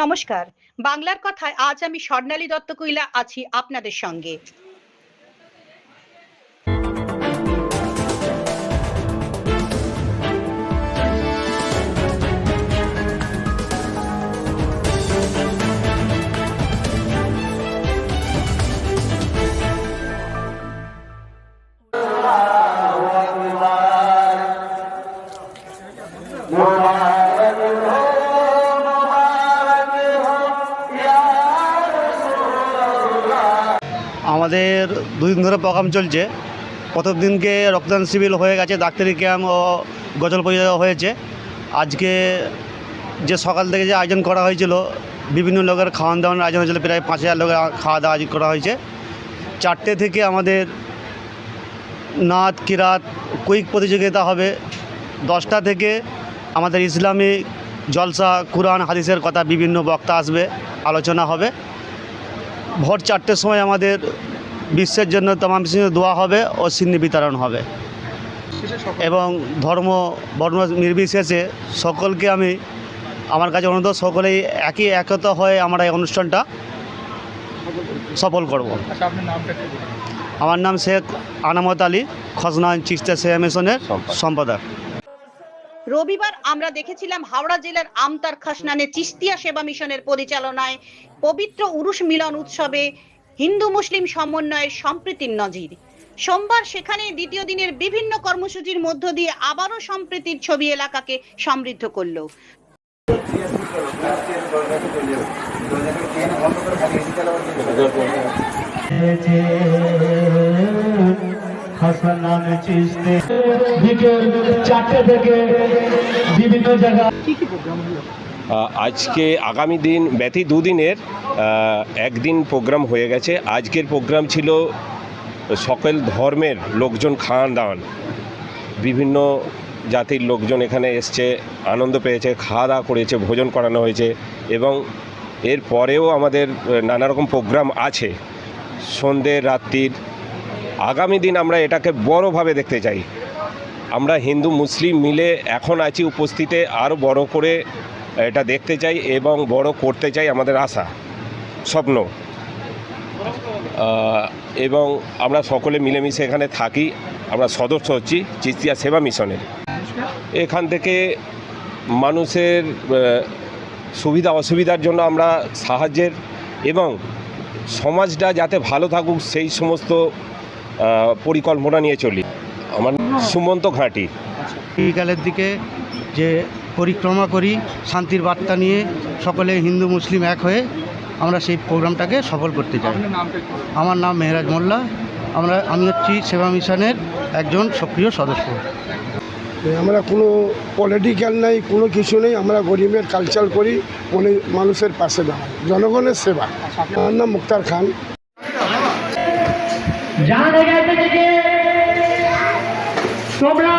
নমস্কার। বাংলার কথায় আজ আমি স্বর্ণালী দত্ত কুইলা আছি আপনাদের সঙ্গে। আমাদের দুদিন ধরে প্রোগ্রাম চলছে। প্রথম দিনকে রক্তদান শিবির হয়ে গেছে, ডাক্তারি ক্যাম্প ও গজল পরিচয় হয়েছে। আজকে যে সকাল থেকে যে আয়োজন করা হয়েছিল, বিভিন্ন লোকের খাওয়ান দাওয়ানোর আয়োজন হয়েছিল, প্রায় 5,000 লোকের খাওয়া দাওয়া আয়োজন করা হয়েছে। 4টে থেকে আমাদের নাচ কিরাত কুইক প্রতিযোগিতা হবে। 10টা থেকে আমাদের ইসলামিক জলসা, কুরআন হাদিসের কথা বিভিন্ন বক্তা আসবে, আলোচনা হবে। ভোর 4টের সময় আমাদের বিশ্বের জন্য তামাম বিশ্বের দোয়া হবে ও সিন্নি বিতরণ হবে। এবং ধর্ম বর্ণ নির্বিশেষে সকলকে আমি আমার কাছে অনুরোধ, সকলেই একতা হয়ে আমরা এই অনুষ্ঠানটা সফল করব। আমার নাম শেখ আনামত আলী, খসনা চিস্তিয়া সেবা মিশনের সম্পাদক। রবিবার আমরা দেখেছিলাম হাওড়া জেলার আমতার খাসনানে চিস্তিয়া সেবা মিশনের পরিচালনায় পবিত্র উরুস মিলন উৎসবে হিন্দু মুসলিম সমন্বয়ের সম্প্রীতির নজির। সোমবার সেখানে দ্বিতীয় দিনের বিভিন্ন কর্মসূচির মধ্য দিয়ে আবারও সম্প্রীতির ছবি এলাকাকে সমৃদ্ধ করল। আজকে আগামী দিন ব্যতী দুদিনের একদিন প্রোগ্রাম হয়ে গেছে। আজকের প্রোগ্রাম ছিল সকল ধর্মের লোকজন খাওয়ান দাওয়ান, বিভিন্ন জাতির লোকজন এখানে এসছে, আনন্দ পেয়েছে, খাওয়া দাওয়া করেছে, ভোজন করানো হয়েছে। এবং এর পরেও আমাদের নানা রকম প্রোগ্রাম আছে সন্ধ্যে রাত্রির। আগামী দিন আমরা এটাকে বড়োভাবে দেখতে চাই। আমরা হিন্দু মুসলিম মিলে এখন আছি উপস্থিতে, আরও বড় করে এটা দেখতে চাই এবং বড় করতে চাই, আমাদের আশা স্বপ্ন। এবং আমরা সকলে মিলেমিশে এখানে থাকি। আমরা সদস্য হচ্ছি চিস্তিয়া সেবা মিশনের। এখান থেকে মানুষের সুবিধা অসুবিধার জন্য আমরা সাহায্যের এবং সমাজটা যাতে ভালো থাকুক সেই সমস্ত পরিকল্পনা নিয়ে চলি। আমার সুমন্ত ঘাঁটি। বিকালের দিকে যে পরিক্রমা করি শান্তির বার্তা নিয়ে, সকলে হিন্দু মুসলিম এক হয়ে আমরা সেই প্রোগ্রামটাকে সফল করতে চাই। আমার নাম মেহরাজ মোল্লা। আমি হচ্ছি সেবা মিশনের একজন সক্রিয় সদস্য। আমরা কোনো পলিটিক্যাল নেই, কোনো কিছু নেই। আমরা গরিবের কালচার করি, মানুষের পাশে দাঁড়াই, জনগণের সেবা। আমার নাম মুক্তার খান। জানা গেছে যে তোমরা